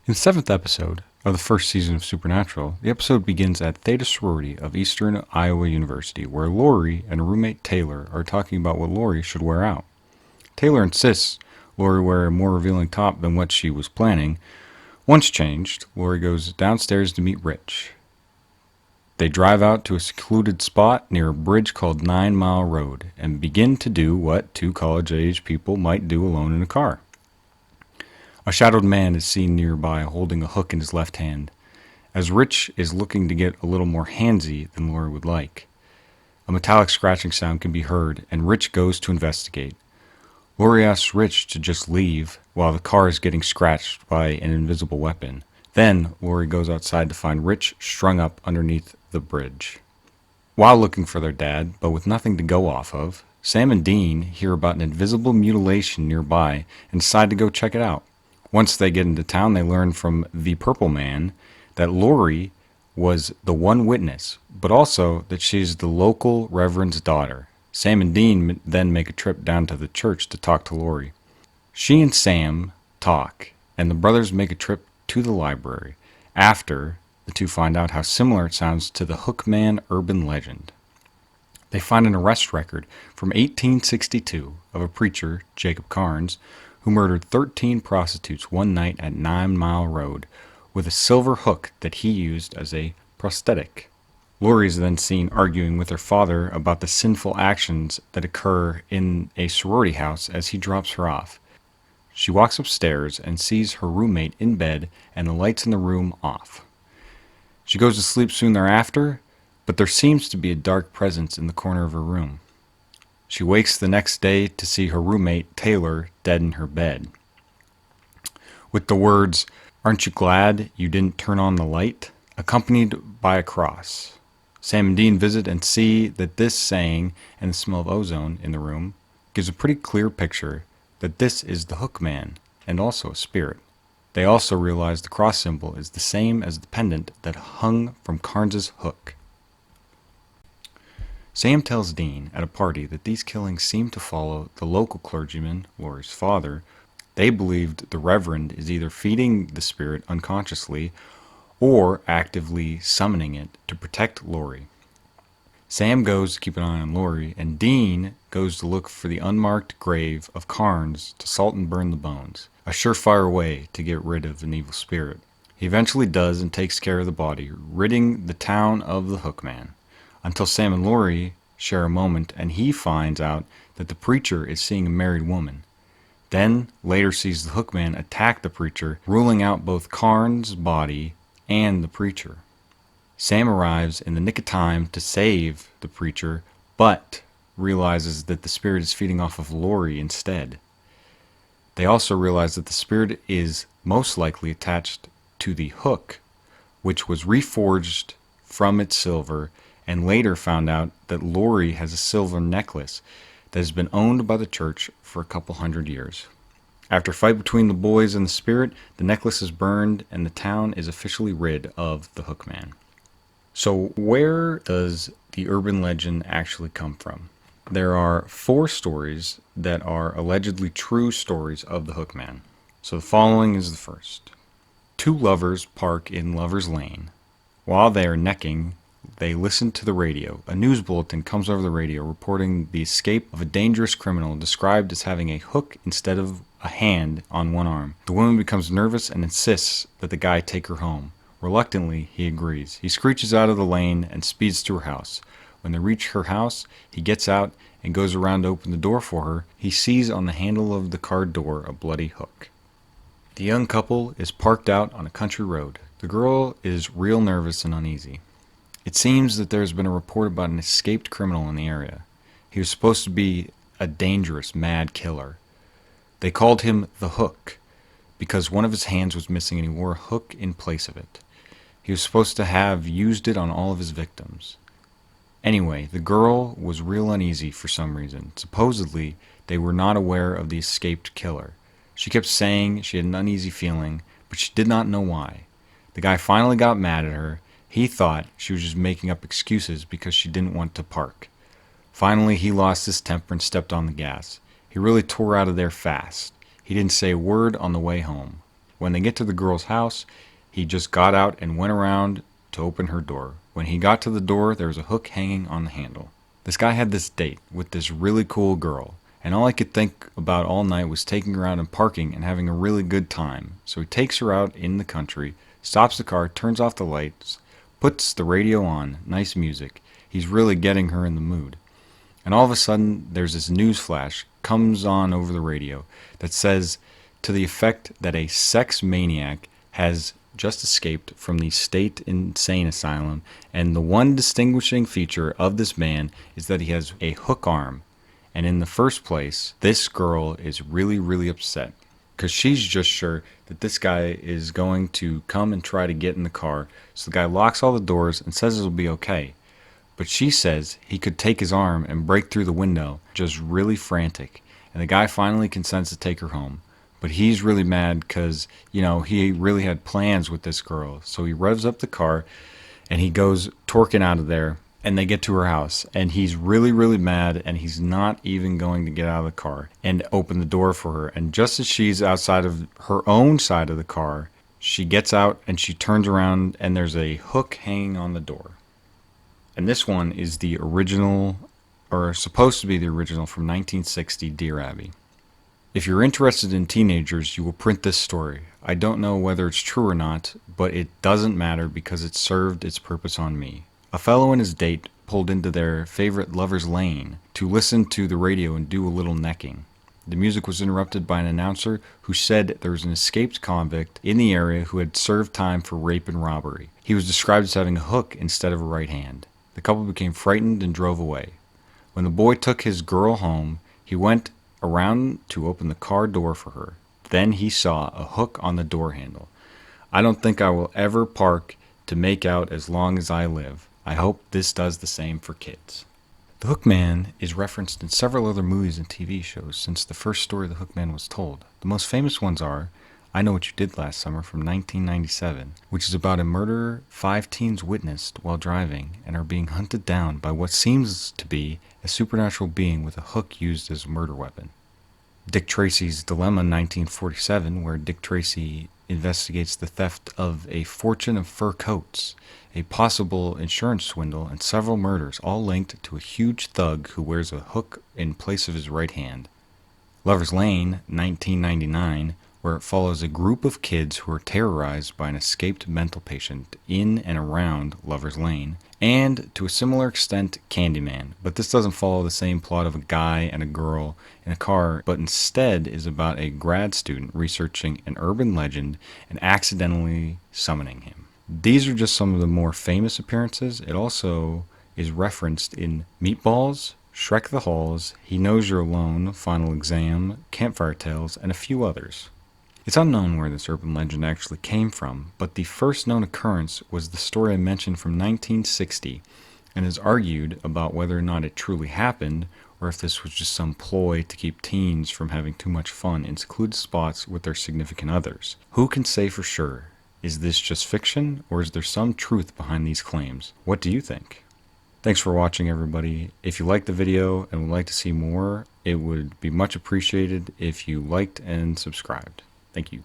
In the seventh episode of the first season of Supernatural, the episode begins at Theta Sorority of Eastern Iowa University, where Lori and her roommate Taylor are talking about what Lori should wear out. Taylor insists Lori wear a more revealing top than what she was planning. Once changed, Lori goes downstairs to meet Rich. They drive out to a secluded spot near a bridge called 9 Mile Road and begin to do what two college-age people might do alone in a car. A shadowed man is seen nearby holding a hook in his left hand, as Rich is looking to get a little more handsy than Lori would like. A metallic scratching sound can be heard, and Rich goes to investigate. Lori asks Rich to just leave while the car is getting scratched by an invisible weapon. Then Lori goes outside to find Rich strung up underneath the bridge. While looking for their dad, but with nothing to go off of, Sam and Dean hear about an invisible mutilation nearby and decide to go check it out. Once they get into town, they learn from the Purple Man that Lori was the one witness, but also that she's the local reverend's daughter. Sam and Dean then make a trip down to the church to talk to Lori. She and Sam talk, and the brothers make a trip to the library after the two find out how similar it sounds to the Hookman urban legend. They find an arrest record from 1862 of a preacher, Jacob Carnes, who murdered 13 prostitutes one night at 9 Mile Road with a silver hook that he used as a prosthetic. Lori is then seen arguing with her father about the sinful actions that occur in a sorority house as he drops her off. She walks upstairs and sees her roommate in bed and the lights in the room off. She goes to sleep soon thereafter, but there seems to be a dark presence in the corner of her room. She wakes the next day to see her roommate, Taylor, dead in her bed. With the words, "Aren't you glad you didn't turn on the light?" accompanied by a cross. Sam and Dean visit and see that this saying and the smell of ozone in the room gives a pretty clear picture that this is the Hookman and also a spirit. They also realize the cross symbol is the same as the pendant that hung from Carnes's hook. Sam tells Dean at a party that these killings seem to follow the local clergyman, Lori's father. They believed the Reverend is either feeding the spirit unconsciously or actively summoning it to protect Lori. Sam goes to keep an eye on Lori, and Dean goes to look for the unmarked grave of Carnes to salt and burn the bones, a surefire way to get rid of an evil spirit. He eventually does and takes care of the body, ridding the town of the Hookman, until Sam and Lori share a moment and he finds out that the preacher is seeing a married woman. Then later sees the Hookman attack the preacher, ruling out both Carnes' body and the preacher. Sam arrives in the nick of time to save the preacher, but realizes that the spirit is feeding off of Lori instead. They also realize that the spirit is most likely attached to the hook, which was reforged from its silver, and later found out that Lori has a silver necklace that has been owned by the church for a couple hundred years. After a fight between the boys and the spirit, the necklace is burned and the town is officially rid of the Hookman. So where does the urban legend actually come from? There are 4 stories that are allegedly true stories of the Hookman. So the following is the first. 2 lovers park in Lover's Lane. While they are necking, they listen to the radio. A news bulletin comes over the radio reporting the escape of a dangerous criminal described as having a hook instead of a hand on one arm. The woman becomes nervous and insists that the guy take her home. Reluctantly, he agrees. He screeches out of the lane and speeds to her house. When they reach her house, he gets out and goes around to open the door for her. He sees on the handle of the car door a bloody hook. The young couple is parked out on a country road. The girl is real nervous and uneasy. It seems that there has been a report about an escaped criminal in the area. He was supposed to be a dangerous, mad killer. They called him the Hook because one of his hands was missing and he wore a hook in place of it. He was supposed to have used it on all of his victims. Anyway, the girl was real uneasy for some reason. Supposedly, they were not aware of the escaped killer. She kept saying she had an uneasy feeling, but she did not know why. The guy finally got mad at her. He thought she was just making up excuses because she didn't want to park. Finally, he lost his temper and stepped on the gas. He really tore out of there fast. He didn't say a word on the way home. When they get to the girl's house, he just got out and went around to open her door. When he got to the door, there was a hook hanging on the handle. This guy had this date with this really cool girl, and all I could think about all night was taking her out and parking and having a really good time. So he takes her out in the country, stops the car, turns off the lights, puts the radio on, nice music. He's really getting her in the mood. And all of a sudden, there's this news flash comes on over the radio that says to the effect that a sex maniac has just escaped from the state insane asylum, and the one distinguishing feature of this man is that he has a hook arm. And in the first place, this girl is really, really upset because she's just sure that this guy is going to come and try to get in the car. So the guy locks all the doors and says it'll be okay. But she says he could take his arm and break through the window, just really frantic. And the guy finally consents to take her home. But he's really mad because, he really had plans with this girl. So he revs up the car and he goes torquing out of there. And they get to her house. And he's really, really mad. And he's not even going to get out of the car and open the door for her. And just as she's outside of her own side of the car, she gets out and she turns around and there's a hook hanging on the door. And this one is the original, or supposed to be the original, from 1960 Dear Abby. If you're interested in teenagers, you will print this story. I don't know whether it's true or not, but it doesn't matter because it served its purpose on me. A fellow and his date pulled into their favorite Lover's Lane to listen to the radio and do a little necking. The music was interrupted by an announcer who said there was an escaped convict in the area who had served time for rape and robbery. He was described as having a hook instead of a right hand. The couple became frightened and drove away. When the boy took his girl home, he went around to open the car door for her. Then he saw a hook on the door handle. I don't think I will ever park to make out as long as I live. I hope this does the same for kids. The Hookman is referenced in several other movies and TV shows since the first story of the Hookman was told. The most famous ones are I Know What You Did Last Summer from 1997, which is about a murder 5 teens witnessed while driving and are being hunted down by what seems to be a supernatural being with a hook used as a murder weapon. Dick Tracy's Dilemma 1947, where Dick Tracy investigates the theft of a fortune of fur coats, a possible insurance swindle, and several murders, all linked to a huge thug who wears a hook in place of his right hand. Lover's Lane 1999, where it follows a group of kids who are terrorized by an escaped mental patient in and around Lover's Lane, and to a similar extent Candyman, but this doesn't follow the same plot of a guy and a girl in a car, but instead is about a grad student researching an urban legend and accidentally summoning him. These are just some of the more famous appearances. It also is referenced in Meatballs, Shrek the Halls, He Knows You're Alone, Final Exam, Campfire Tales, and a few others. It's unknown where this urban legend actually came from, but the first known occurrence was the story I mentioned from 1960, and is argued about whether or not it truly happened, or if this was just some ploy to keep teens from having too much fun in secluded spots with their significant others. Who can say for sure? Is this just fiction, or is there some truth behind these claims? What do you think? Thanks for watching, everybody. If you liked the video and would like to see more, it would be much appreciated if you liked and subscribed. Thank you.